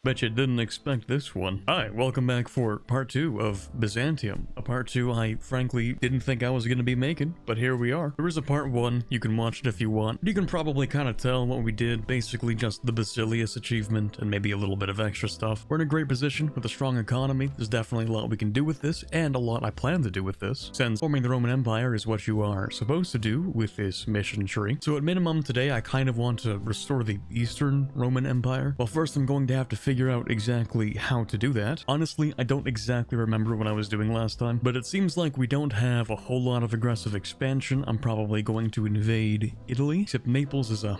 Bet you didn't expect this one. Hi, welcome back for part 2 of Byzantium. A part 2 I frankly didn't think I was going to be making, but here we are. There is a part 1, you can watch it if you want. You can probably kind of tell what we did, basically just the Basilius achievement and maybe a little bit of extra stuff. We're in a great position with a strong economy. There's definitely a lot we can do with this, and a lot I plan to do with this, since forming the Roman Empire is what you are supposed to do with this mission tree. So at minimum today, I kind of want to restore the Eastern Roman Empire. Well, first I'm going to have to figure out exactly how to do that. Honestly, I don't exactly remember what I was doing last time, but it seems like we don't have a whole lot of aggressive expansion. I'm probably going to invade Italy, except Naples is a,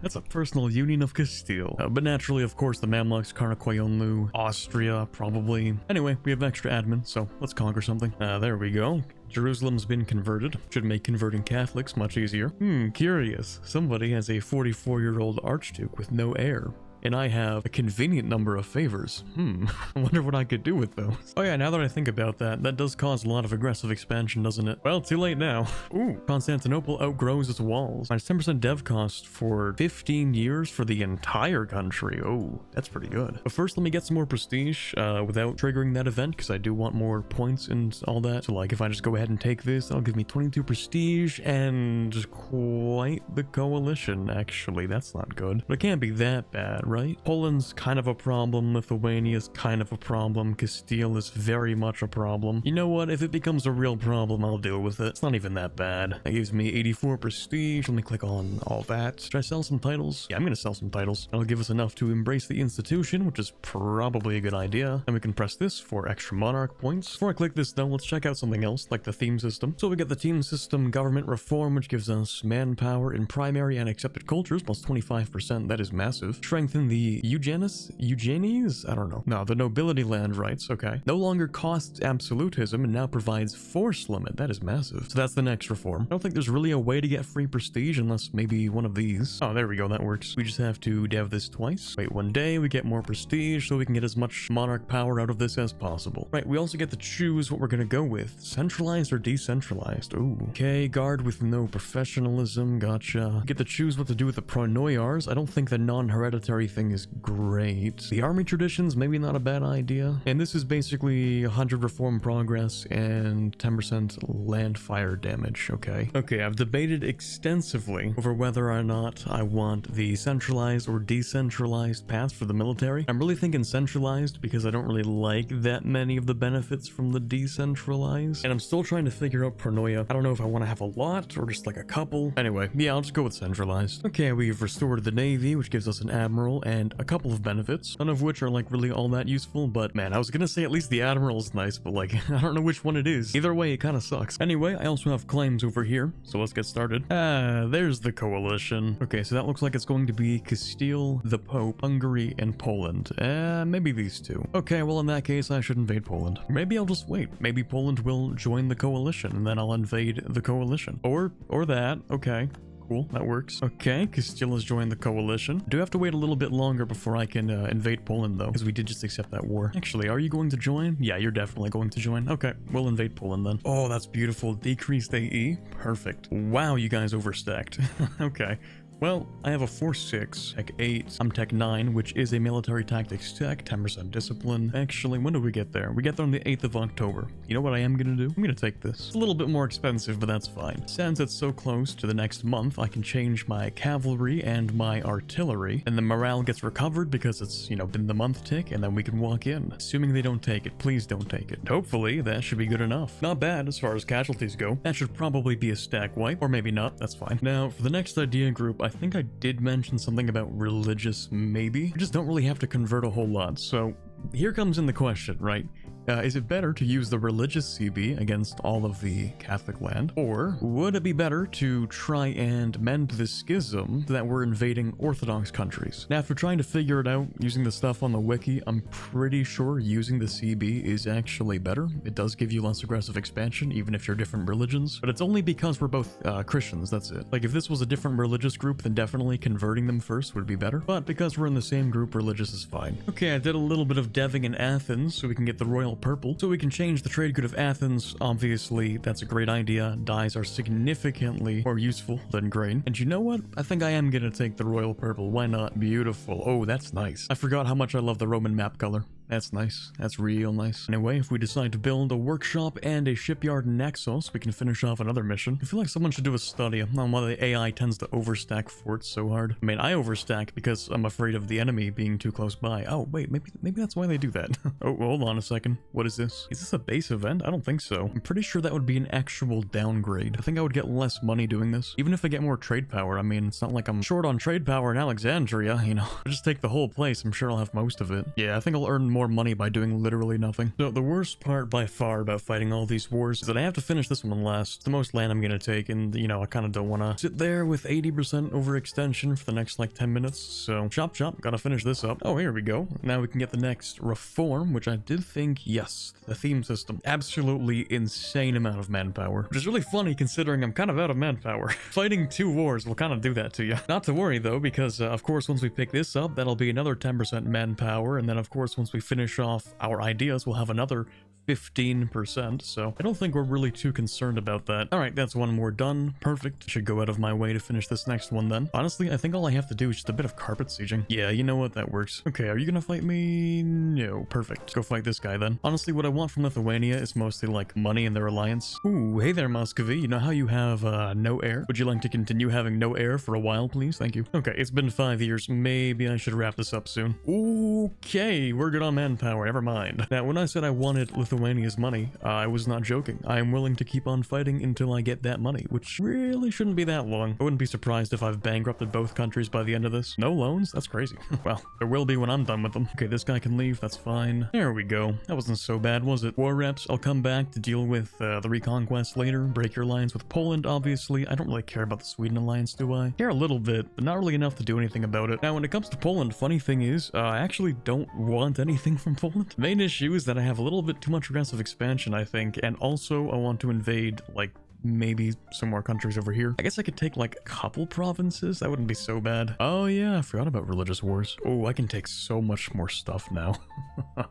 that's a personal union of Castile. But naturally, of course, the Mamluks, Carnaquayonlu, Austria, probably. Anyway, we have extra admin, so let's conquer something. There we go. Jerusalem's been converted. Should make converting Catholics much easier. Curious. Somebody has a 44-year-old archduke with no heir. And I have a convenient number of favors. I wonder what I could do with those. Oh yeah, now that I think about that, that does cause a lot of aggressive expansion, doesn't it? Well, too late now. Ooh, Constantinople outgrows its walls. Minus 10% dev cost for 15 years for the entire country. Oh, that's pretty good. But first, let me get some more prestige without triggering that event, because I do want more points and all that. So like, if I just go ahead and take this, that'll give me 22 prestige and quite the coalition, actually. That's not good. But it can't be that bad, right? Poland's kind of a problem, Lithuania's kind of a problem, Castile is very much a problem. You know what, if it becomes a real problem, I'll deal with it. It's not even that bad. That gives me 84 prestige. Let me click on all that. Should I sell some titles? Yeah, I'm gonna sell some titles. That'll give us enough to embrace the institution, which is probably a good idea. And we can press this for extra monarch points. Before I click this though, let's check out something else, like the theme system. So we get the team system government reform, which gives us manpower in primary and accepted cultures, plus 25%. That is massive. Strengthen the Eugenies? I don't know. No, the nobility land rights, okay. No longer costs absolutism and now provides force limit. That is massive. So that's the next reform. I don't think there's really a way to get free prestige unless maybe one of these. Oh, there we go. That works. We just have to dev this twice. Wait one day, we get more prestige so we can get as much monarch power out of this as possible. Right, we also get to choose what we're gonna go with. Centralized or decentralized? Ooh. Okay, guard with no professionalism. Gotcha. Get to choose what to do with the Pronoiars. I don't think the non-hereditary thing is great. The army traditions, maybe not a bad idea. And this is basically 100 reform progress and 10% land fire damage. Okay. Okay, I've debated extensively over whether or not I want the centralized or decentralized path for the military. I'm really thinking centralized because I don't really like that many of the benefits from the decentralized. And I'm still trying to figure out Pronoia. I don't know if I want to have a lot or just like a couple. Anyway, yeah, I'll just go with centralized. Okay, we've restored the navy, which gives us an admiral and a couple of benefits, none of which are like really all that useful, but man, I was gonna say at least the admiral is nice, but like, I don't know which one it is. Either way, it kind of sucks. Anyway, I also have claims over here, so let's get started. There's the coalition. Okay, so that looks like it's going to be Castile, the Pope, Hungary, and Poland. Maybe these two. Okay, well in that case, I should invade Poland. Maybe I'll just wait. Maybe Poland will join the coalition, and then I'll invade the coalition. Or that. Okay. Cool, that works. Okay, Castile has joined the coalition. Do have to wait a little bit longer before I can invade Poland, though, because we did just accept that war. Actually, are you going to join? Yeah, you're definitely going to join. Okay, we'll invade Poland then. Oh, that's beautiful. Decreased AE. Perfect. Wow, you guys overstacked. Okay. Well, I have a 4-6, Tech 8, I'm Tech 9, which is a military tactics tech, 10% discipline. Actually, when do we get there? We get there on the 8th of October. You know what I am gonna do? I'm gonna take this. It's a little bit more expensive, but that's fine. Since it's so close to the next month, I can change my cavalry and my artillery, and the morale gets recovered because it's, you know, been the month tick, and then we can walk in. Assuming they don't take it, please don't take it. Hopefully, that should be good enough. Not bad as far as casualties go. That should probably be a stack wipe, or maybe not, that's fine. Now, for the next idea group, I think I did mention something about religious, maybe? I just don't really have to convert a whole lot, so here comes in the question, right? Is it better to use the religious CB against all of the Catholic land? Or would it be better to try and mend the schism that we're invading Orthodox countries? Now, after trying to figure it out using the stuff on the wiki, I'm pretty sure using the CB is actually better. It does give you less aggressive expansion, even if you're different religions, but it's only because we're both Christians, that's it. Like, if this was a different religious group, then definitely converting them first would be better, but because we're in the same group, religious is fine. Okay, I did a little bit of deving in Athens so we can get the royal royal purple, so we can change the trade good of Athens. Obviously, that's a great idea. Dyes are significantly more useful than grain. And you know what? I think I am gonna take the royal purple. Why not? Beautiful. Oh, that's nice. I forgot how much I love the Roman map color. That's nice. That's real nice. Anyway, if we decide to build a workshop and a shipyard in Naxos, we can finish off another mission. I feel like someone should do a study on why the AI tends to overstack forts so hard. I mean, I overstack because I'm afraid of the enemy being too close by. Oh, wait, maybe that's why they do that. Oh, hold on a second. What is this? Is this a base event? I don't think so. I'm pretty sure that would be an actual downgrade. I think I would get less money doing this. Even if I get more trade power. I mean, it's not like I'm short on trade power in Alexandria, you know. I just take the whole place. I'm sure I'll have most of it. Yeah, I think I'll earn more money by doing literally nothing. So the worst part by far about fighting all these wars is that I have to finish this one last. It's the most land I'm gonna take, and you know, I kind of don't want to sit there with 80% overextension for the next like 10 minutes. So chop, gotta finish this up. Oh, here we go. Now we can get the next reform, which I did think, yes, the theme system. Absolutely insane amount of manpower, which is really funny considering I'm kind of out of manpower. Fighting 2 wars will kind of do that to you. Not to worry though, because of course once we pick this up, that'll be another 10% manpower, and then of course once we finish off our ideas, we'll have another 15%, so I don't think we're really too concerned about that. All right, that's one more done. Perfect. Should go out of my way to finish this next one then. Honestly, I think all I have to do is just a bit of carpet sieging. Yeah, you know what? That works. Okay, are you gonna fight me? No. Perfect. Go fight this guy then. Honestly, what I want from Lithuania is mostly like money in their alliance. Ooh, hey there, Muscovy. You know how you have no air? Would you like to continue having no air for a while, please? Thank you. Okay, it's been 5 years. Maybe I should wrap this up soon. Okay, we're good on manpower. Never mind. Now, when I said I wanted Lithuania's money, I was not joking. I am willing to keep on fighting until I get that money, which really shouldn't be that long. I wouldn't be surprised if I've bankrupted both countries by the end of this. No loans? That's crazy. Well, there will be when I'm done with them. Okay, this guy can leave. That's fine. There we go. That wasn't so bad, was it? War reps, I'll come back to deal with the reconquest later. Break your alliance with Poland, obviously. I don't really care about the Sweden alliance, do I? Care a little bit, but not really enough to do anything about it. Now, when it comes to Poland, funny thing is, I actually don't want anything from Poland. The main issue is that I have a little bit too much aggressive expansion, I think, and also I want to invade, like, maybe some more countries over here. I guess I could take like a couple provinces. That wouldn't be so bad. Oh yeah, I forgot about religious wars. Oh, I can take so much more stuff now.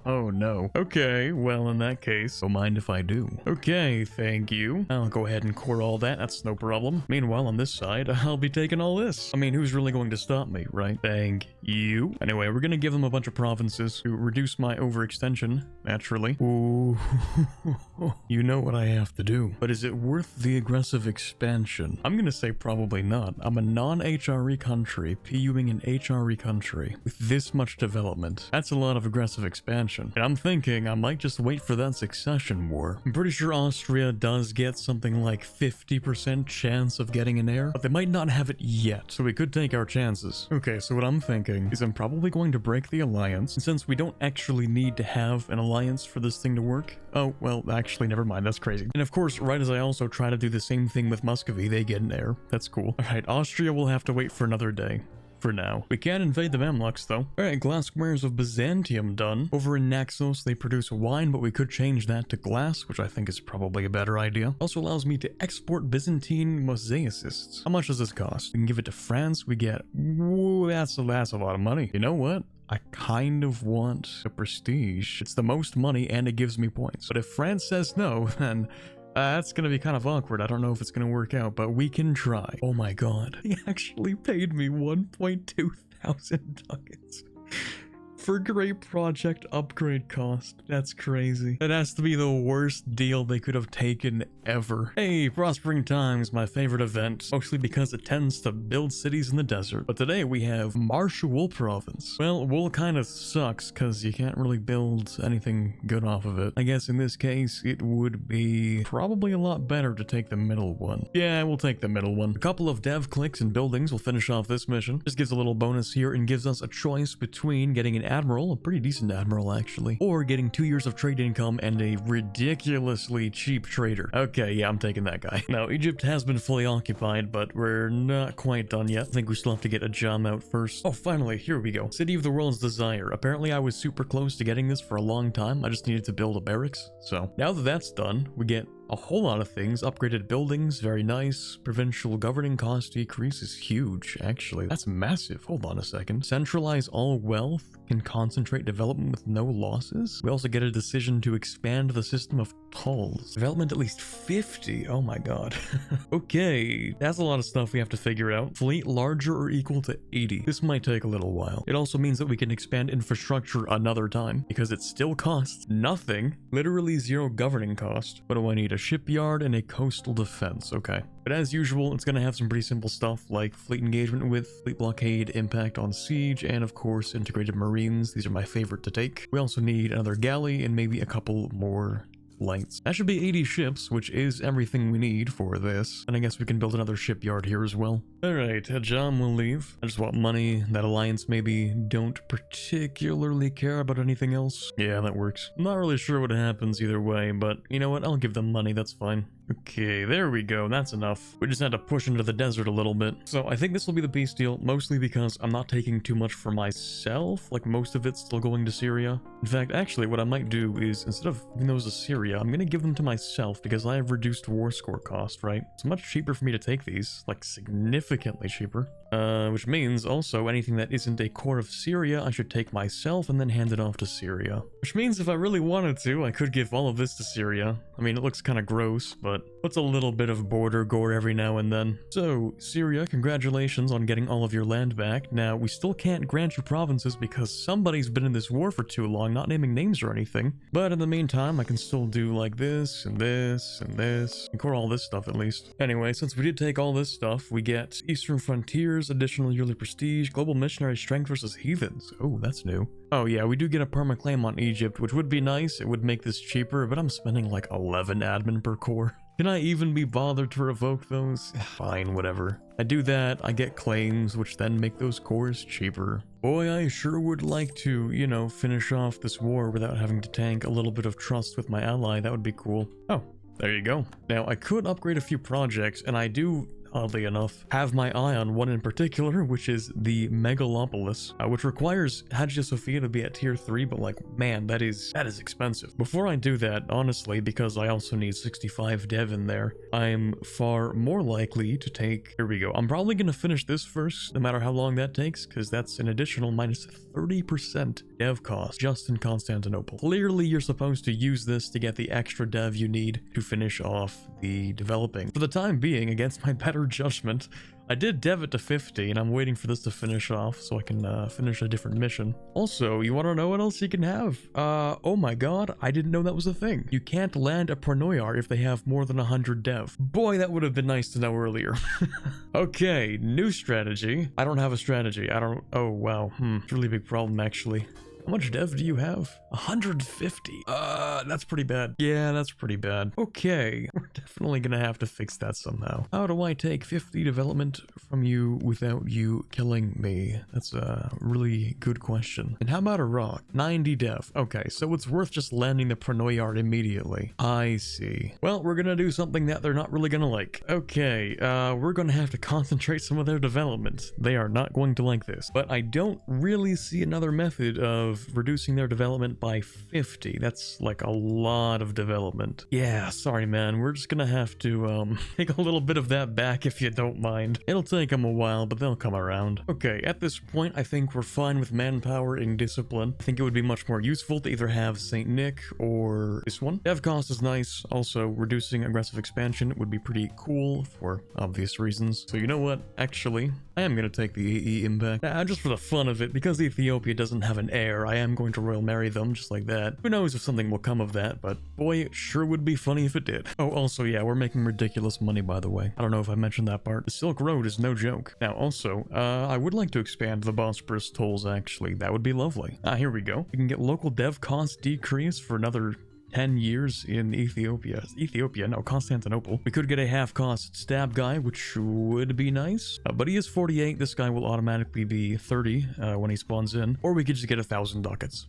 Oh no. Okay, well in that case, don't mind if I do. Okay, thank you. I'll go ahead and core all that. That's no problem. Meanwhile, on this side, I'll be taking all this. I mean, who's really going to stop me, right? Thank you. Anyway, we're gonna give them a bunch of provinces to reduce my overextension, naturally. Ooh. You know what I have to do. But is it worth the aggressive expansion? I'm gonna say probably not. I'm a non-HRE country, PUing an HRE country with this much development. That's a lot of aggressive expansion. And I'm thinking I might just wait for that succession war. I'm pretty sure Austria does get something like 50% chance of getting an heir, but they might not have it yet, so we could take our chances. Okay, so what I'm thinking is I'm probably going to break the alliance, and since we don't actually need to have an alliance for this thing to work. Oh, well, actually, never mind. That's crazy. And of course, right as I also try to do the same thing with Muscovy, they get an heir. That's cool. All right, Austria will have to wait for another day. For now. We can invade the Mamluks though. Alright, glass squares of Byzantium done. Over in Naxos, they produce wine, but we could change that to glass, which I think is probably a better idea. Also allows me to export Byzantine mosaicists. How much does this cost? We can give it to France. We get... Whoa, that's a lot of money. You know what? I kind of want a prestige. It's the most money and it gives me points. But if France says no, then... that's gonna be kind of awkward. I don't know if it's gonna work out, but we can try. Oh my god. He actually paid me 1.2 thousand ducats. For great project upgrade cost. That's crazy. That has to be the worst deal they could have taken ever. Hey, Prospering Times, my favorite event, mostly because it tends to build cities in the desert. But today we have Marsh Wool Province. Well, wool kind of sucks because you can't really build anything good off of it. I guess in this case, it would be probably a lot better to take the middle one. Yeah, we'll take the middle one. A couple of dev clicks and buildings will finish off this mission. Just gives a little bonus here and gives us a choice between getting an admiral, a pretty decent admiral actually, or getting 2 years of trade income and a ridiculously cheap trader. Okay, yeah, I'm taking that guy. Now, Egypt has been fully occupied, but we're not quite done yet. I think we still have to get a jam out first. Oh, finally, here we go. City of the World's Desire. Apparently, I was super close to getting this for a long time. I just needed to build a barracks. So now that that's done, we get a whole lot of things. Upgraded buildings, very nice. Provincial governing cost decrease is huge, actually. That's massive. Hold on a second. Centralize all wealth, can concentrate development with no losses. We also get a decision to expand the system of tolls. Development at least 50. Oh my god. Okay, that's a lot of stuff we have to figure out. Fleet larger or equal to 80. This might take a little while. It also means that we can expand infrastructure another time because it still costs nothing. Literally zero governing cost. What do I need? A shipyard and a coastal defense. Okay. But as usual, it's going to have some pretty simple stuff like fleet engagement with, fleet blockade, impact on siege, and of course integrated marines. These are my favorite to take. We also need another galley and maybe a couple more lights. That should be 80 ships, which is everything we need for this. And I guess we can build another shipyard here as well. Alright, John will leave. I just want money. That alliance maybe don't particularly care about anything else. Yeah, that works. I'm not really sure what happens either way, but you know what? I'll give them money, that's fine. Okay, there we go. That's enough. We just had to push into the desert a little bit. So I think this will be the peace deal, mostly because I'm not taking too much for myself. Like, most of it's still going to Syria. In fact, actually, what I might do is, instead of giving those to Syria, I'm going to give them to myself because I have reduced war score cost, right? It's much cheaper for me to take these, like significantly cheaper. Which means also anything that isn't a core of Syria, I should take myself and then hand it off to Syria. Which means if I really wanted to, I could give all of this to Syria. I mean, it looks kind of gross, but what's a little bit of border gore every now and then? So, Syria, congratulations on getting all of your land back. Now, we still can't grant you provinces because somebody's been in this war for too long, not naming names or anything. But in the meantime, I can still do like this, and this, and this, and core all this stuff at least. Anyway, since we did take all this stuff, we get Eastern Frontiers, additional yearly prestige, global missionary strength versus heathens. Oh, that's new. Oh yeah, we do get a permaclaim on Egypt, which would be nice. It would make this cheaper, but I'm spending like 11 admin per core. Can I even be bothered to revoke those? Fine, whatever. I do that, I get claims, which then make those cores cheaper. Boy, I sure would like to, you know, finish off this war without having to tank a little bit of trust with my ally. That would be cool. Oh, there you go. Now, I could upgrade a few projects, and I do, oddly enough, have my eye on one in particular, which is the Megalopolis, which requires Hagia Sophia to be at tier 3, but like, man, that is expensive. Before I do that, honestly, because I also need 65 dev in there, I'm far more likely to take, here we go, I'm probably going to finish this first, no matter how long that takes, because that's an additional minus 30% dev cost just in Constantinople. Clearly, you're supposed to use this to get the extra dev you need to finish off the developing. For the time being, against my better judgment, I did dev it to 50 and I'm waiting for this to finish off so I can finish a different mission. Also, you want to know what else you can have? Oh my god, I didn't know that was a thing. You can't land a Pronoia if they have more than 100 dev. Boy, that would have been nice to know earlier. Okay, new strategy. I don't have a strategy. Oh wow, it's a really big problem actually. How much dev do you have? 150. That's pretty bad. Yeah, that's pretty bad. Okay, we're definitely gonna have to fix that somehow. How do I take 50 development from you without you killing me? That's a really good question. And how about Iraq? 90 dev. Okay, so it's worth just landing the Pronoia immediately. I see. Well, we're gonna do something that they're not really gonna like. Okay, we're gonna have to concentrate some of their development. They are not going to like this. But I don't really see another method of reducing their development by 50. That's like a lot of development. Yeah, sorry man, we're just gonna have to take a little bit of that back if you don't mind. It'll take them a while, but they'll come around. Okay, at this point I think we're fine with manpower and discipline. I think it would be much more useful to either have St. Nick or this one. Dev cost is nice, also reducing aggressive expansion would be pretty cool for obvious reasons. So you know what, actually I am gonna take the AE impact. Just for the fun of it, because Ethiopia doesn't have an heir, I am going to royal marry them just like that. Who knows if something will come of that, but boy, it sure would be funny if it did. Oh, also, yeah, we're making ridiculous money, by the way. I don't know if I mentioned that part. The Silk Road is no joke. Now, also, I would like to expand the Bosporus tolls, actually. That would be lovely. Here we go. We can get local dev cost decrease for another 10 years in no, Constantinople. We could get a half-cost stab guy, which would be nice, but he is 48. This guy will automatically be 30 when he spawns in, or we could just get 1,000 ducats.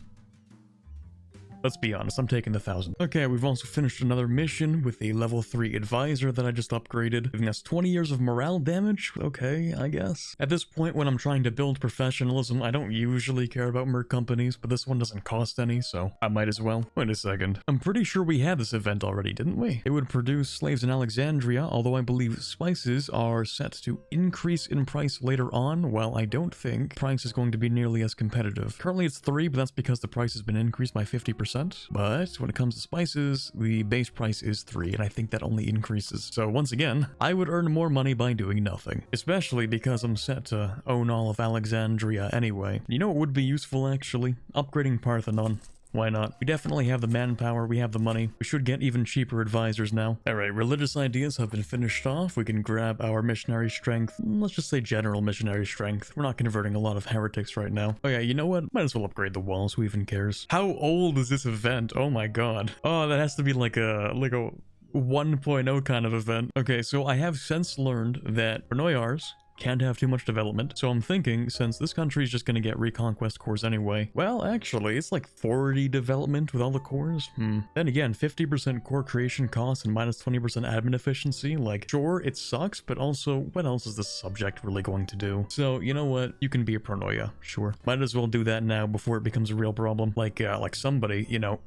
Let's be honest, I'm taking the 1,000. Okay, we've also finished another mission with a level 3 advisor that I just upgraded, giving us 20 years of morale damage. Okay, I guess. At this point, when I'm trying to build professionalism, I don't usually care about merc companies, but this one doesn't cost any, so I might as well. Wait a second. I'm pretty sure we had this event already, didn't we? It would produce slaves in Alexandria, although I believe spices are set to increase in price later on. Well, I don't think price is going to be nearly as competitive. Currently it's 3, but that's because the price has been increased by 50%. But when it comes to spices, the base price is 3, and I think that only increases. So once again, I would earn more money by doing nothing, especially because I'm set to own all of Alexandria anyway. You know what would be useful actually? Upgrading Parthenon. Why not? We definitely have the manpower, we have the money. We should get even cheaper advisors now. Alright, religious ideas have been finished off. We can grab our missionary strength. Let's just say general missionary strength. We're not converting a lot of heretics right now. Oh yeah, you know what? Might as well upgrade the walls, who even cares? How old is this event? Oh my god. Oh, that has to be like a 1.0 kind of event. Okay, so I have since learned that Pronoiars can't have too much development, so I'm thinking, since this country is just gonna get reconquest cores anyway, well, actually, it's like 40 development with all the cores. Then again, 50% core creation cost and minus 20% admin efficiency. Like, sure, it sucks, but also, what else is this subject really going to do? So, you know what? You can be a Pronoia, sure. Might as well do that now before it becomes a real problem. Like somebody, you know,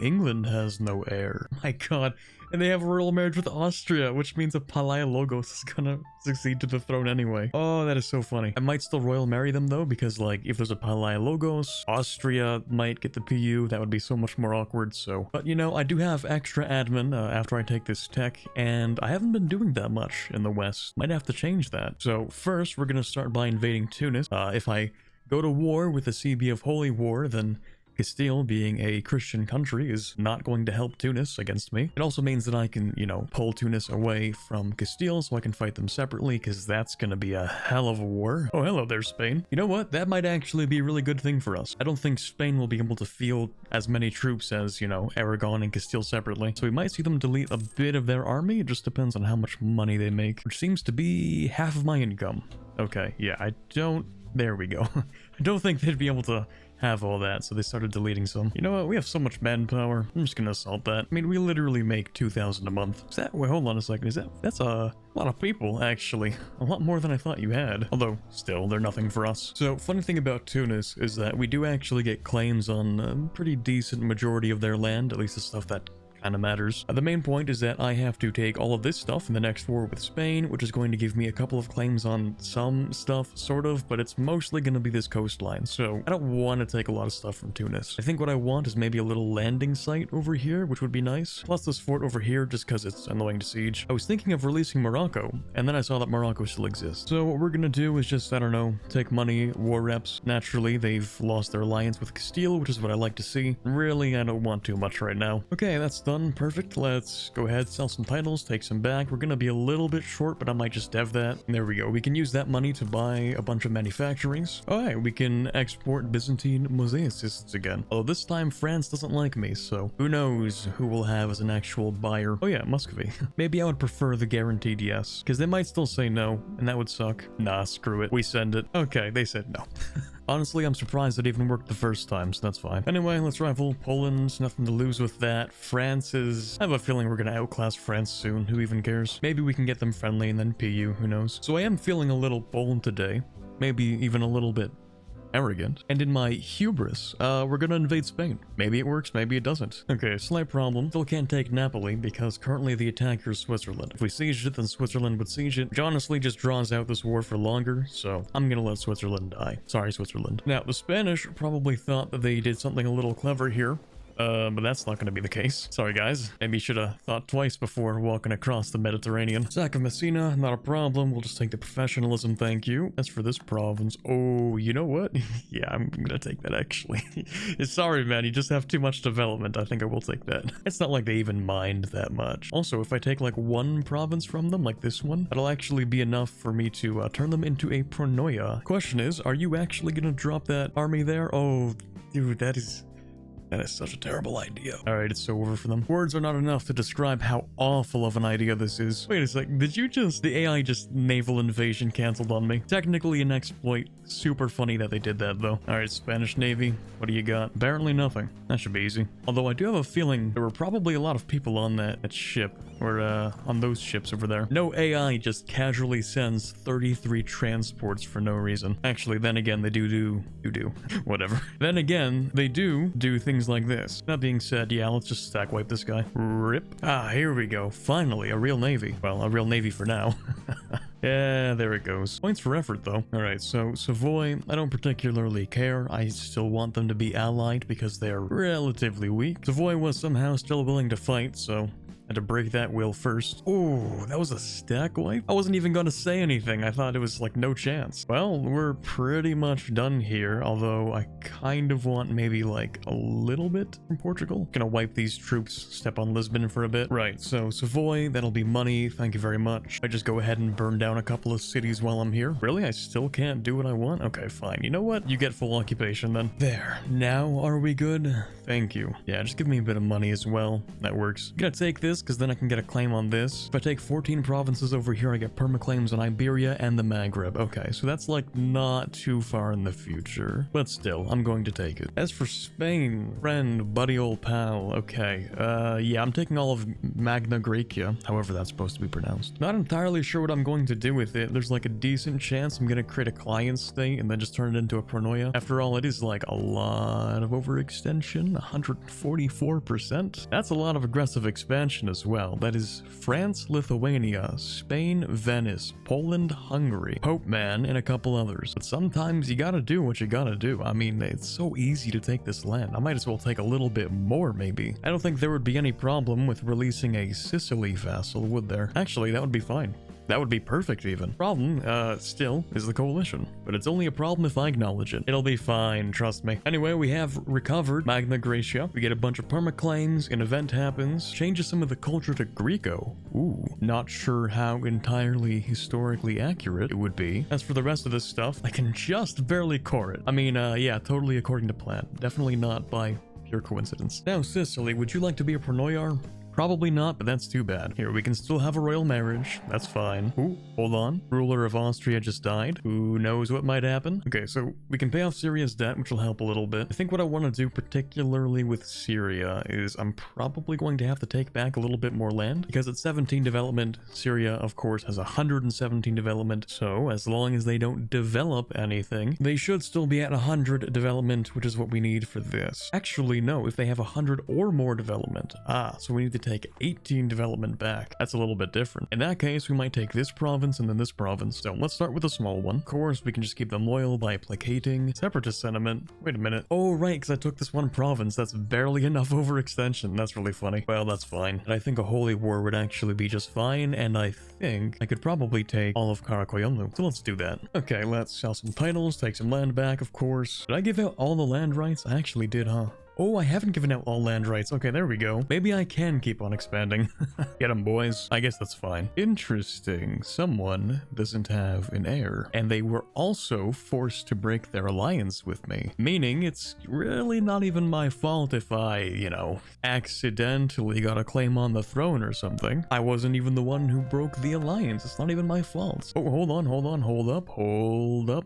England has no heir. My god. And they have a royal marriage with Austria, which means a Palaiologos is gonna succeed to the throne anyway. Oh, that is so funny. I might still royal marry them though, because like, if there's a Palaiologos, Austria might get the PU. That would be so much more awkward, so. But you know, I do have extra admin after I take this tech, and I haven't been doing that much in the West. Might have to change that. So first, we're gonna start by invading Tunis. If I go to war with the CB of Holy War, then Castile, being a Christian country, is not going to help Tunis against me. It also means that I can, you know, pull Tunis away from Castile so I can fight them separately, because that's gonna be a hell of a war. Oh, hello there, Spain. You know what? That might actually be a really good thing for us. I don't think Spain will be able to field as many troops as, you know, Aragon and Castile separately. So we might see them delete a bit of their army. It just depends on how much money they make, which seems to be half of my income. Okay, yeah, there we go. I don't think they'd be able to have all that, so they started deleting some. You know what? We have so much manpower. I'm just gonna assault that. I mean, we literally make 2,000 a month. Is that? Wait, hold on a second. That's a lot of people, actually. A lot more than I thought you had. Although, still, they're nothing for us. So, funny thing about Tunis is that we do actually get claims on a pretty decent majority of their land, at least the stuff that kind of matters. The main point is that I have to take all of this stuff in the next war with Spain, which is going to give me a couple of claims on some stuff, sort of, but it's mostly going to be this coastline, so I don't want to take a lot of stuff from Tunis. I think what I want is maybe a little landing site over here, which would be nice, plus this fort over here, just because it's annoying to siege. I was thinking of releasing Morocco, and then I saw that Morocco still exists. So what we're going to do is just, I don't know, take money, war reps. Naturally, they've lost their alliance with Castile, which is what I like to see. Really, I don't want too much right now. Okay, that's done. Perfect. Let's go ahead, sell some titles, take some back. We're gonna be a little bit short, but I might just dev that. There we go. We can use that money to buy a bunch of manufacturings. Alright, we can export Byzantine mosaicists again. Although this time France doesn't like me, so who knows who we'll have as an actual buyer. Oh yeah, Muscovy. Maybe I would prefer the guaranteed yes, because they might still say no, and that would suck. Nah, screw it. We send it. Okay, they said no. Honestly, I'm surprised it even worked the first time, so that's fine. Anyway, let's rival Poland. Nothing to lose with that. France is... I have a feeling we're gonna outclass France soon. Who even cares? Maybe we can get them friendly and then PU. Who knows? So I am feeling a little bold today. Maybe even a little bit arrogant. And in my hubris, we're gonna invade Spain. Maybe it works, maybe it doesn't. Okay, slight problem. Still can't take Napoli because currently the attacker is Switzerland. If we sieged it, then Switzerland would siege it, which honestly just draws out this war for longer, so I'm gonna let Switzerland die. Sorry, Switzerland. Now, the Spanish probably thought that they did something a little clever here. But that's not going to be the case. Sorry, guys. Maybe you should have thought twice before walking across the Mediterranean. Sack of Messina, not a problem. We'll just take the professionalism, thank you. As for this province, oh, you know what? Yeah, I'm going to take that, actually. Sorry, man, you just have too much development. I think I will take that. It's not like they even mind that much. Also, if I take, like, one province from them, like this one, that'll actually be enough for me to turn them into a Pronoia. Question is, are you actually going to drop that army there? Oh, dude, that is... That is such a terrible idea. All right, it's so over for them. Words are not enough to describe how awful of an idea this is. Wait a sec, the AI just naval invasion canceled on me? Technically an exploit. Super funny that they did that though. All right, Spanish Navy, what do you got? Apparently nothing. That should be easy. Although I do have a feeling there were probably a lot of people on that ship, or on those ships over there. No AI just casually sends 33 transports for no reason. Actually, then again, they do whatever. Then again, they do things like this. That being said, yeah, let's just stack wipe this guy. Rip. Ah, here we go. Finally, a real navy. Well, a real navy for now. Yeah, there it goes. Points for effort, though. All right, so Savoy, I don't particularly care. I still want them to be allied because they're relatively weak. Savoy was somehow still willing to fight, so had to break that will first. Oh, that was a stack wipe? I wasn't even gonna say anything. I thought it was like no chance. Well, we're pretty much done here, although I kind of want maybe like a little bit from Portugal. Gonna wipe these troops, step on Lisbon for a bit. Right, so Savoy, that'll be money. Thank you very much. I just go ahead and burn down a couple of cities while I'm here. Really? I still can't do what I want? Okay, fine. You know what? You get full occupation then. There. Now are we good? Thank you. Yeah, just give me a bit of money as well. That works. I'm gonna take this because then I can get a claim on this. If I take 14 provinces over here, I get permaclaims on Iberia and the Maghreb. Okay, so that's like not too far in the future, but still, I'm going to take it. As for Spain, friend, buddy, old pal. Okay, yeah, I'm taking all of Magna Graecia, however that's supposed to be pronounced. Not entirely sure what I'm going to do with it. There's like a decent chance I'm gonna create a client state and then just turn it into a Pronoia. After all, it is like a lot of overextension, 144%. That's a lot of aggressive expansion as well. That is France, Lithuania, Spain, Venice, Poland, Hungary, Pope Man, and a couple others. But sometimes you gotta do what you gotta do. I mean, it's so easy to take this land. I might as well take a little bit more, maybe. I don't think there would be any problem with releasing a Sicily vassal, would there? Actually, that would be fine. That would be perfect even. Problem, still, is the coalition. But it's only a problem if I acknowledge it. It'll be fine, trust me. Anyway, we have recovered Magna Graecia. We get a bunch of permaclaims, an event happens, changes some of the culture to Greco. Ooh, not sure how entirely historically accurate it would be. As for the rest of this stuff, I can just barely core it. I mean, yeah, totally according to plan. Definitely not by pure coincidence. Now, Sicily, would you like to be a Pronoiar? Probably not, but that's too bad. Here, we can still have a royal marriage. That's fine. Ooh, hold on. Ruler of Austria just died. Who knows what might happen? Okay, so we can pay off Syria's debt, which will help a little bit. I think what I want to do particularly with Syria is I'm probably going to have to take back a little bit more land because at 17 development, Syria, of course, has 117 development. So as long as they don't develop anything, they should still be at 100 development, which is what we need for this. Actually, no, if they have 100 or more development. So we need to take 18 development back. That's a little bit different. In that case, we might take this province and then this province. So let's start with a small one. Of course, we can just keep them loyal by placating. Separatist sentiment. Wait a minute. Oh, right, because I took this one province. That's barely enough overextension. That's really funny. Well, that's fine. And I think a holy war would actually be just fine. And I think I could probably take all of Karakoyunlu. So let's do that. Okay, let's sell some titles, take some land back, of course. Did I give out all the land rights? I actually did, huh? Oh, I haven't given out all land rights. Okay, there we go. Maybe I can keep on expanding. Get them, boys. I guess that's fine. Interesting. Someone doesn't have an heir. And they were also forced to break their alliance with me. Meaning it's really not even my fault if I, you know, accidentally got a claim on the throne or something. I wasn't even the one who broke the alliance. It's not even my fault. Oh, hold on, hold up.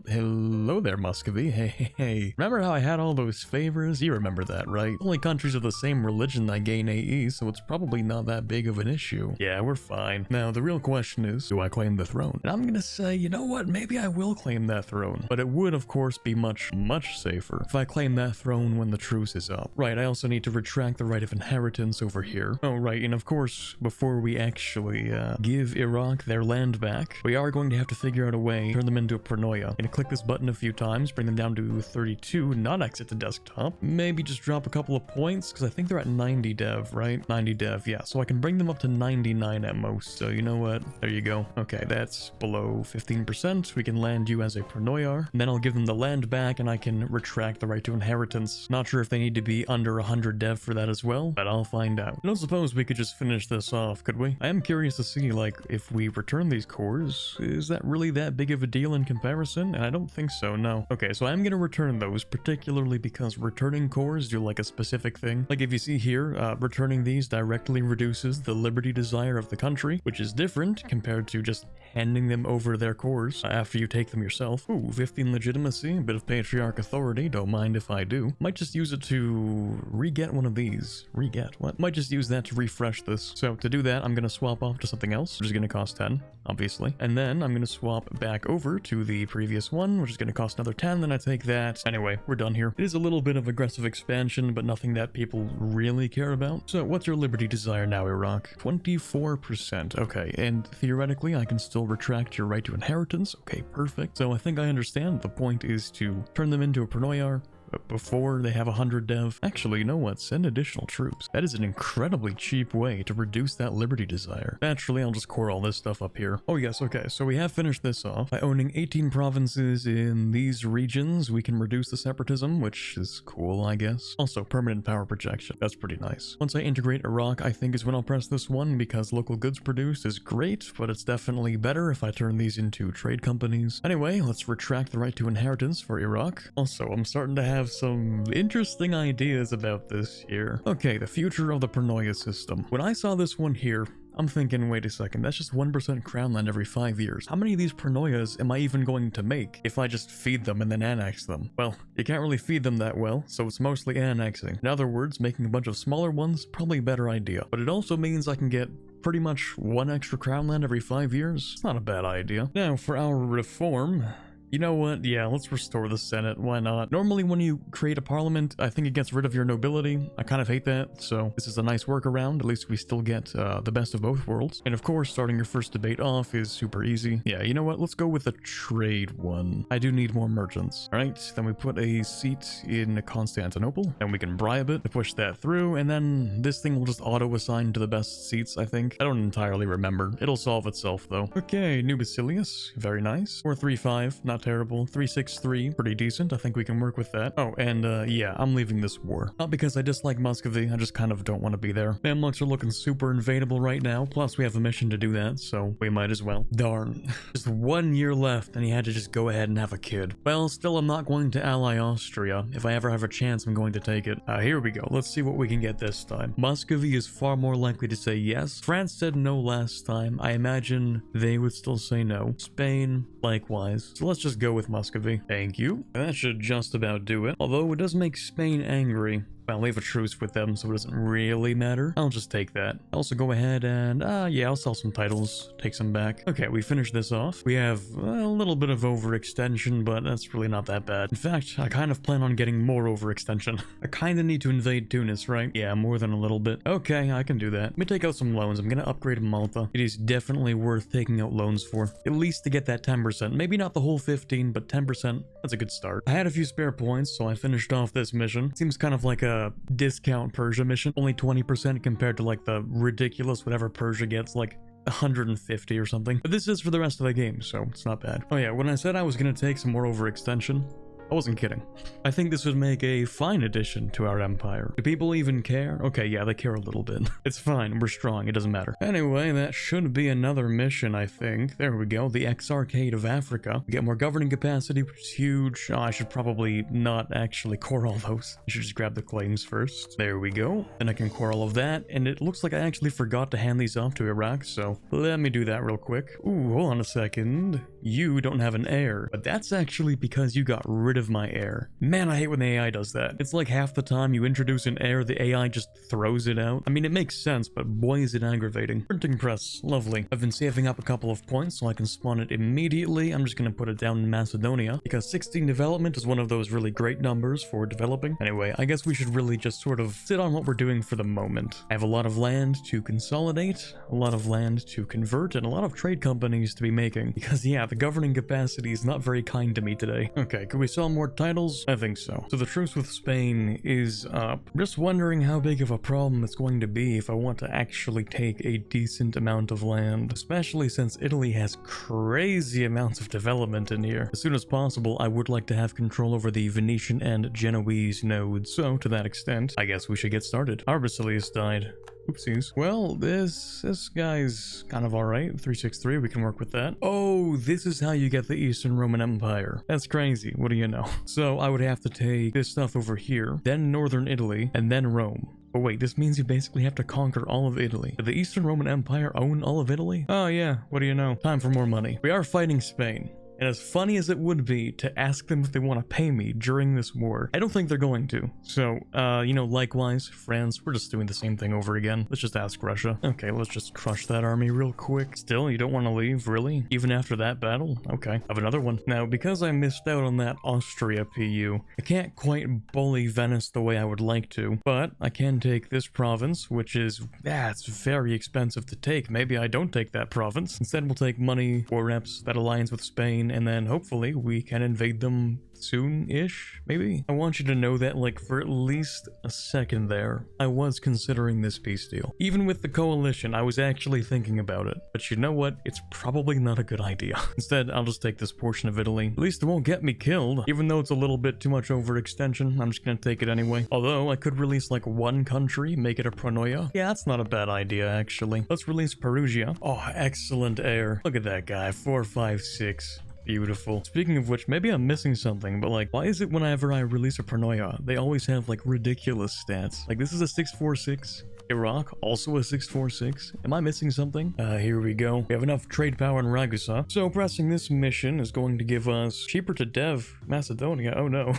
Hello there, Muscovy. Hey. Remember how I had all those favors? You remember that, right? Only countries of the same religion that gain AE, so it's probably not that big of an issue. Yeah, we're fine. Now, the real question is, do I claim the throne? And I'm gonna say, you know what? Maybe I will claim that throne. But it would, of course, be much safer if I claim that throne when the truce is up. Right, I also need to retract the right of inheritance over here. Oh, right, and of course, before we actually give Iraq their land back, we are going to have to figure out a way to turn them into a Pronoia. I'm gonna click this button a few times, bring them down to 32, not exit the desktop. Maybe just drop a couple of points because I think they're at 90 dev, right? 90 dev, yeah. So I can bring them up to 99 at most. So you know what? There you go. Okay, that's below 15%. We can land you as a Pronoiar. And then I'll give them the land back and I can retract the right to inheritance. Not sure if they need to be under 100 dev for that as well, but I'll find out. I don't suppose we could just finish this off, could we? I am curious to see, like, if we return these cores, is that really that big of a deal in comparison? And I don't think so, no. Okay, so I'm gonna return those, particularly because returning cores do you like a specific thing. Like if you see here, returning these directly reduces the liberty desire of the country, which is different compared to just handing them over their cores after you take them yourself. Ooh, 15 legitimacy, a bit of patriarch authority, don't mind if I do. Might just use it to re-get one of these. Re-get, what? Might just use that to refresh this. So to do that, I'm gonna swap off to something else, which is gonna cost 10, obviously. And then I'm gonna swap back over to the previous one, which is gonna cost another 10, then I take that. Anyway, we're done here. It is a little bit of aggressive expansion, but nothing that people really care about. So what's your liberty desire now, Iraq? 24%, okay. And theoretically, I can still retract your right to inheritance. Okay, perfect. So I think I understand. The point is to turn them into a Pronoia before they have 100 dev. Actually, you know what? Send additional troops. That is an incredibly cheap way to reduce that liberty desire. Naturally, I'll just core all this stuff up here. Oh yes, okay, so we have finished this off. By owning 18 provinces in these regions, we can reduce the separatism, which is cool, I guess. Also, permanent power projection. That's pretty nice. Once I integrate Iraq, I think is when I'll press this one, because local goods produced is great, but it's definitely better if I turn these into trade companies. Anyway, let's retract the right to inheritance for Iraq. Also, I'm starting to have some interesting ideas about this here. Okay, the future of the Pronoia system. When I saw this one here, I'm thinking, wait a second, that's just 1% crown land every 5 years. How many of these Pronoias am I even going to make if I just feed them and then annex them? Well, you can't really feed them that well, so it's mostly annexing. In other words, making a bunch of smaller ones, probably a better idea. But it also means I can get pretty much 1 extra crown land every 5 years. It's not a bad idea. Now, for our reform, you know what? Yeah, let's restore the Senate. Why not? Normally when you create a parliament, I think it gets rid of your nobility. I kind of hate that, so this is a nice workaround. At least we still get the best of both worlds. And of course, starting your first debate off is super easy. Yeah, you know what? Let's go with a trade one. I do need more merchants. All right, then we put a seat in Constantinople, and we can bribe it to push that through, and then this thing will just auto-assign to the best seats, I think. I don't entirely remember. It'll solve itself, though. Okay, New Basilius. Very nice. 435, not terrible. 363, pretty decent. I think we can work with that. Oh, and yeah, I'm leaving this war. Not because I dislike Muscovy, I just kind of don't want to be there. Mamluks are looking super invadable right now, plus we have a mission to do that, so we might as well. Darn. Just 1 year left, and he had to just go ahead and have a kid. Well, still I'm not going to ally Austria. If I ever have a chance, I'm going to take it. Here we go. Let's see what we can get this time. Muscovy is far more likely to say yes. France said no last time. I imagine they would still say no. Spain, likewise. So let's just go with Muscovy. Thank you. That should just about do it. Although it does make Spain angry. Well, we have a truce with them, so it doesn't really matter. I'll just take that. I'll also go ahead and, yeah, I'll sell some titles, take some back. Okay, we finished this off. We have a little bit of overextension, but that's really not that bad. In fact, I kind of plan on getting more overextension. I kind of need to invade Tunis, right? Yeah, more than a little bit. Okay, I can do that. Let me take out some loans. I'm gonna upgrade Malta. It is definitely worth taking out loans for. At least to get that 10%. Maybe not the whole 15, but 10%. That's a good start. I had a few spare points, so I finished off this mission. Seems kind of like a discount Persia mission, only 20% compared to like the ridiculous whatever Persia gets, like 150 or something. But this is for the rest of the game, so it's not bad. Oh yeah, when I said I was gonna take some more overextension, I wasn't kidding. I think this would make a fine addition to our empire. Do people even care? Okay, yeah, they care a little bit. It's fine, we're strong, it doesn't matter. Anyway, that should be another mission, I think. There we go, the Exarchate of Africa. We get more governing capacity, which is huge. Oh, I should probably not actually core all those. I should just grab the claims first. There we go. Then I can core all of that, and it looks like I actually forgot to hand these off to Iraq, so let me do that real quick. Ooh, hold on a second. You don't have an heir, but that's actually because you got rid of my heir. Man, I hate when the AI does that. It's like half the time you introduce an heir, the AI just throws it out. I mean, it makes sense, but boy is it aggravating. Printing press, lovely. I've been saving up a couple of points so I can spawn it immediately. I'm just gonna put it down in Macedonia because 16 development is one of those really great numbers for developing. Anyway, I guess we should really just sort of sit on what we're doing for the moment. I have a lot of land to consolidate, a lot of land to convert, and a lot of trade companies to be making because yeah, the governing capacity is not very kind to me today. Okay, could we sell more titles? I think so. So the truce with Spain is up. I'm just wondering how big of a problem it's going to be if I want to actually take a decent amount of land, especially since Italy has crazy amounts of development in here. As soon as possible, I would like to have control over the Venetian and Genoese nodes. So to that extent, I guess we should get started. Our Basilius died. Oopsies. Well, this guy's kind of alright. 363, we can work with that. Oh, this is how you get the Eastern Roman Empire. That's crazy. What do you know? So I would have to take this stuff over here, then Northern Italy, and then Rome. But wait, this means you basically have to conquer all of Italy. Did the Eastern Roman Empire own all of Italy? Oh yeah, what do you know? Time for more money. We are fighting Spain. And as funny as it would be to ask them if they want to pay me during this war, I don't think they're going to. So, you know, likewise, France, we're just doing the same thing over again. Let's just ask Russia. Okay, let's just crush that army real quick. Still, you don't want to leave, really? Even after that battle? Okay, I have another one. Now, because I missed out on that Austria PU, I can't quite bully Venice the way I would like to, but I can take this province, which is, it's very expensive to take. Maybe I don't take that province. Instead, we'll take money, war reps, that alliance with Spain, and then hopefully we can invade them soon-ish, maybe? I want you to know that, like, for at least a second there, I was considering this peace deal. Even with the coalition, I was actually thinking about it. But you know what? It's probably not a good idea. Instead, I'll just take this portion of Italy. At least it won't get me killed. Even though it's a little bit too much overextension, I'm just gonna take it anyway. Although, I could release, like, one country, make it a Pronoia. Yeah, that's not a bad idea, actually. Let's release Perugia. Oh, excellent heir. Look at that guy. 4, 5, 6. Beautiful. Speaking of which, maybe I'm missing something, but like, why is it whenever I release a Pronoia, they always have like ridiculous stats? Like this is a 646. Iraq, also a 646. Am I missing something? Here we go. We have enough trade power in Ragusa. So pressing this mission is going to give us cheaper to dev Macedonia. Oh no.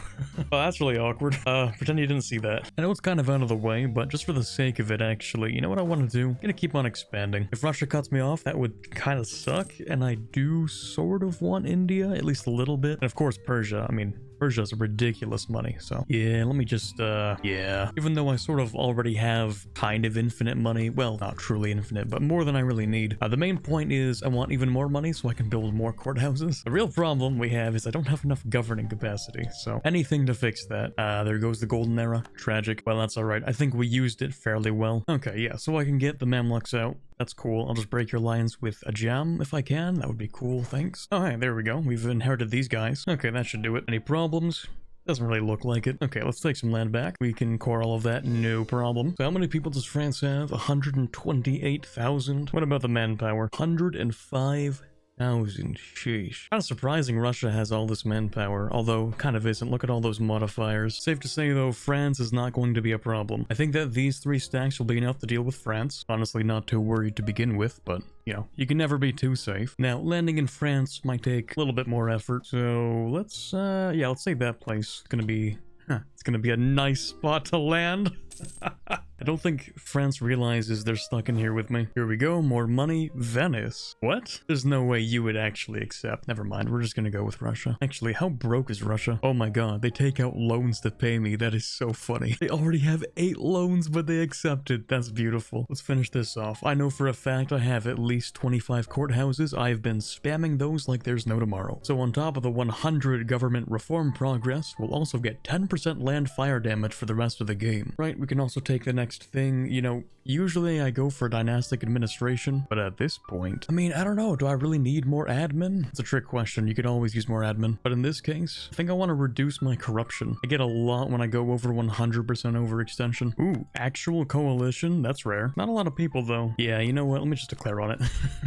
Oh, that's really awkward. Pretend you didn't see that. I know it's kind of out of the way, but just for the sake of it, actually, you know what I want to do? I'm gonna keep on expanding. If Russia cuts me off, that would kind of suck, and I do sort of want India, at least a little bit. And of course, Persia. I mean, Persia's ridiculous money, so yeah, let me just, yeah. Even though I sort of already have kind of infinite money, well, not truly infinite, but more than I really need. The main point is I want even more money so I can build more courthouses. The real problem we have is I don't have enough governing capacity, so anything to fix that. There goes the golden era. Tragic. Well, that's alright. I think we used it fairly well. Okay, yeah, so I can get the Mamluks out. That's cool. I'll just break your lines with a jam if I can. That would be cool, thanks. Oh, hey, there we go. We've inherited these guys. Okay, that should do it. Any problems? Doesn't really look like it. Okay, let's take some land back. We can core all of that, no problem. So how many people does France have? 128,000. What about the manpower? 105,000. Sheesh. Kind of surprising Russia has all this manpower, although kind of isn't. Look at all those modifiers. Safe to say though, France is not going to be a problem. I think that these 3 stacks will be enough to deal with France. Honestly, not too worried to begin with, but you know, you can never be too safe. Now, landing in France might take a little bit more effort, so let's, yeah, let's say that place is gonna be, it's gonna be a nice spot to land. I don't think France realizes they're stuck in here with me. Here we go, more money. Venice. What? There's no way you would actually accept. Never mind, we're just gonna go with Russia. Actually, how broke is Russia? Oh my god, they take out loans to pay me. That is so funny. They already have 8 loans, but they accepted. That's beautiful. Let's finish this off. I know for a fact I have at least 25 courthouses. I've been spamming those like there's no tomorrow. So on top of the 100 government reform progress, we'll also get 10% land fire damage for the rest of the game. Right, we can also take the next thing. You know, usually I go for dynastic administration, but at this point, I mean, I don't know, do I really need more admin? It's a trick question. You could always use more admin, but in this case, I think I want to reduce my corruption. I get a lot when I go over 100% overextension. Ooh, actual coalition? That's rare. Not a lot of people though. Yeah, you know what? Let me just declare on it.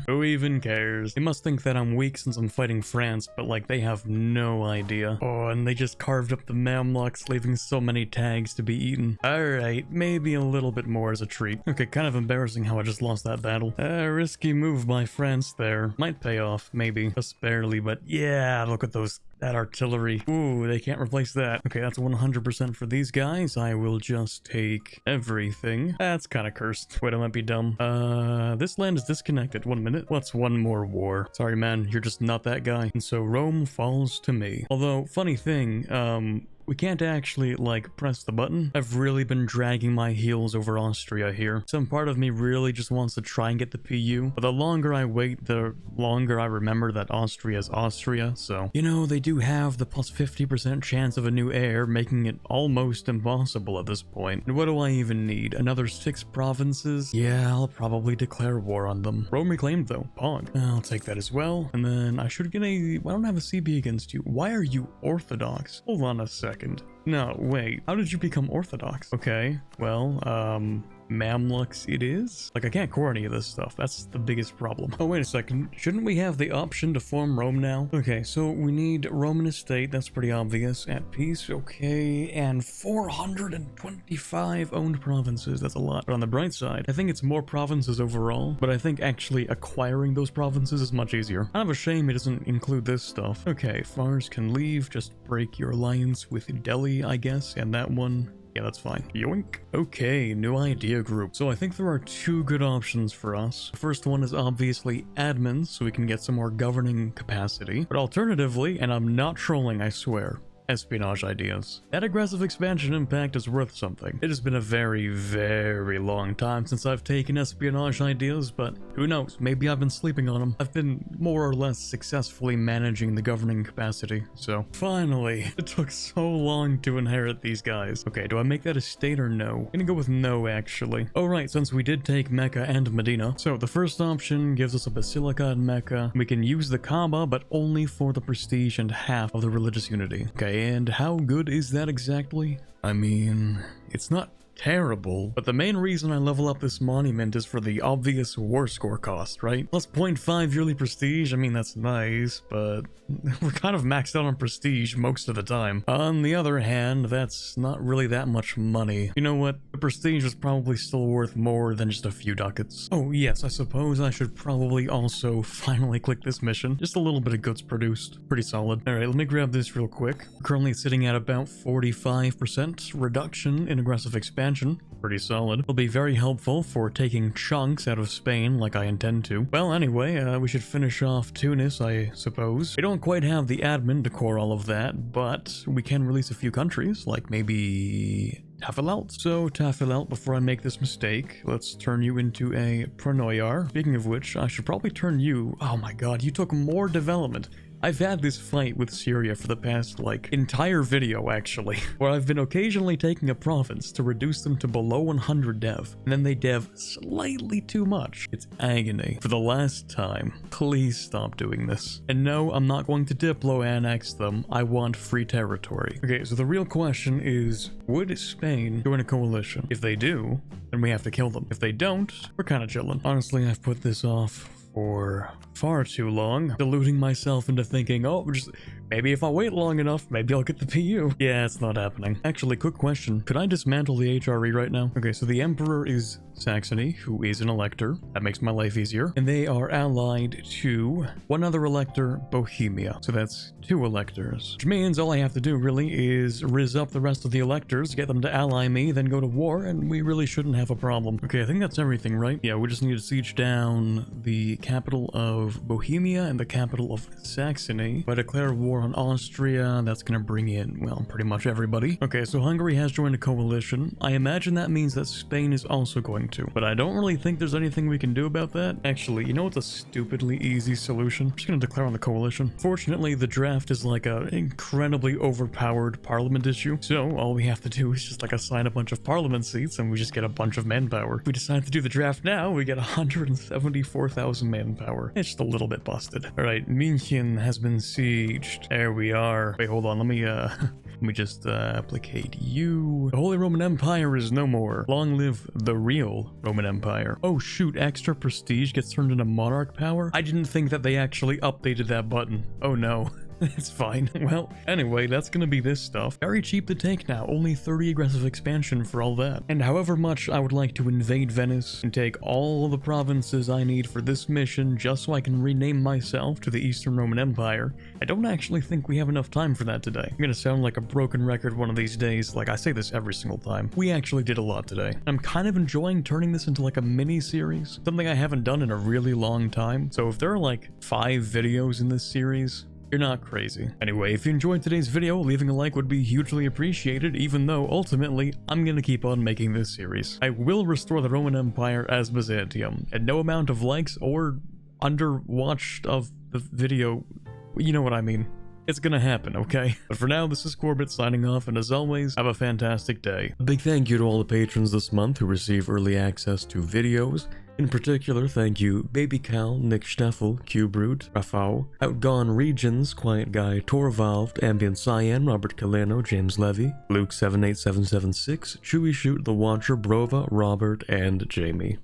Who even cares? They must think that I'm weak since I'm fighting France, but like they have no idea. Oh, and they just carved up the Mamluks, leaving so many tags to be eaten. Alright, maybe a little bit more as a treat. Okay, kind of embarrassing how I just lost that battle. Risky move by France there. Might pay off, maybe. Just barely, but yeah, look at that artillery. Ooh, they can't replace that. Okay, that's 100% for these guys. I will just take everything. That's kind of cursed. Wait, I might be dumb. This land is disconnected. 1 minute. What's one more war? Sorry, man, you're just not that guy. And so Rome falls to me. Although, funny thing, we can't actually, like, press the button. I've really been dragging my heels over Austria here. Some part of me really just wants to try and get the PU, but the longer I wait, the longer I remember that Austria is Austria, so... You know, they do have the plus 50% chance of a new heir, making it almost impossible at this point. And what do I even need? Another 6 provinces? Yeah, I'll probably declare war on them. Rome reclaimed, though. Pog. I'll take that as well. And then I should get a... I don't have a CB against you. Why are you Orthodox? Hold on a second. No, wait. How did you become Orthodox? Okay, well, Mamluks it is? Like, I can't core any of this stuff. That's the biggest problem. Oh, wait a second. Shouldn't we have the option to form Rome now? Okay, so we need Roman estate. That's pretty obvious. At peace, okay. And 425 owned provinces. That's a lot. But on the bright side, I think it's more provinces overall. But I think actually acquiring those provinces is much easier. Kind of a shame it doesn't include this stuff. Okay, Fars can leave. Just break your alliance with Delhi, I guess. And that one... yeah, that's fine. Yoink. Okay, new idea group. So I think there are two good options for us. The first one is obviously admins, so we can get some more governing capacity. But alternatively, and I'm not trolling, I swear, espionage ideas. That aggressive expansion impact is worth something. It has been a very, very long time since I've taken espionage ideas, but who knows, maybe I've been sleeping on them. I've been more or less successfully managing the governing capacity, so finally, it took so long to inherit these guys. Okay, do I make that a state or no? I'm gonna go with no, actually. Oh right, since we did take Mecca and Medina. So the first option gives us a basilica in Mecca. We can use the Kaaba, but only for the prestige and half of the religious unity. Okay, and how good is that exactly? I mean, it's not terrible, but the main reason I level up this monument is for the obvious war score cost, right? Plus 0.5 yearly prestige, I mean, that's nice, but we're kind of maxed out on prestige most of the time. On the other hand, that's not really that much money. You know what? The prestige is probably still worth more than just a few ducats. Oh yes, I suppose I should probably also finally click this mission. Just a little bit of goods produced. Pretty solid. Alright, let me grab this real quick. We're currently sitting at about 45% reduction in aggressive expansion. Pretty solid. It'll be very helpful for taking chunks out of Spain like I intend to. Well, anyway, we should finish off Tunis, I suppose. We don't quite have the admin to core all of that, but we can release a few countries, like maybe Tafilalt. So Tafilalt, before I make this mistake, let's turn you into a Pronoia. Speaking of which, I should probably turn you... oh my god, you took more development. I've had this fight with Syria for the past, like, entire video, actually, where I've been occasionally taking a province to reduce them to below 100 dev, and then they dev slightly too much. It's agony. For the last time, please stop doing this. And no, I'm not going to Diplo annex them. I want free territory. Okay, so the real question is, would Spain join a coalition? If they do, then we have to kill them. If they don't, we're kind of chilling. Honestly, I've put this off for far too long, deluding myself into thinking, oh, just maybe if I wait long enough, maybe I'll get the PU. Yeah, it's not happening. Actually, quick question. Could I dismantle the HRE right now? Okay, so the Emperor is Saxony, who is an elector. That makes my life easier. And they are allied to one other elector, Bohemia. So that's 2 electors. Which means all I have to do, really, is rizz up the rest of the electors, get them to ally me, then go to war, and we really shouldn't have a problem. Okay, I think that's everything, right? Yeah, we just need to siege down the capital of Bohemia and the capital of Saxony. If I declare war on Austria, that's gonna bring in, well, pretty much everybody. Okay, so Hungary has joined a coalition. I imagine that means that Spain is also going to, but I don't really think there's anything we can do about that. Actually, you know what's a stupidly easy solution? I'm just gonna declare on the coalition. Fortunately, the draft is like a incredibly overpowered parliament issue, so all we have to do is just like assign a bunch of parliament seats and we just get a bunch of manpower. If we decide to do the draft now, we get 174,000 manpower. It's just a little bit busted. Alright, München has been sieged. There we are. Wait, hold on, let me just applicate you. The Holy Roman Empire is no more. Long live the real Roman Empire. Oh shoot, extra prestige gets turned into monarch power? I didn't think that they actually updated that button. Oh no. It's fine. Well, anyway, that's gonna be this stuff. Very cheap to take now, only 30 aggressive expansion for all that. And however much I would like to invade Venice and take all the provinces I need for this mission just so I can rename myself to the Eastern Roman Empire, I don't actually think we have enough time for that today. I'm gonna sound like a broken record one of these days, like I say this every single time. We actually did a lot today. I'm kind of enjoying turning this into like a mini-series, something I haven't done in a really long time. So if there are like 5 videos in this series, you're not crazy. Anyway, if you enjoyed today's video, leaving a like would be hugely appreciated, even though ultimately I'm gonna keep on making this series. I will restore the Roman Empire as Byzantium, and no amount of likes or underwatched of the video, you know what I mean. It's gonna happen, okay? But for now, this is Corbett signing off, and as always, have a fantastic day. A big thank you to all the patrons this month who receive early access to videos. In particular, thank you Baby Cal, Nick Steffel, Cubrute, Rafał, Outgone Regions, Quiet Guy, Torvalved, Ambient Cyan, Robert Caleno, James Levy, Luke78776, Chewy Shoot, The Watcher, Brova, Robert, and Jamie.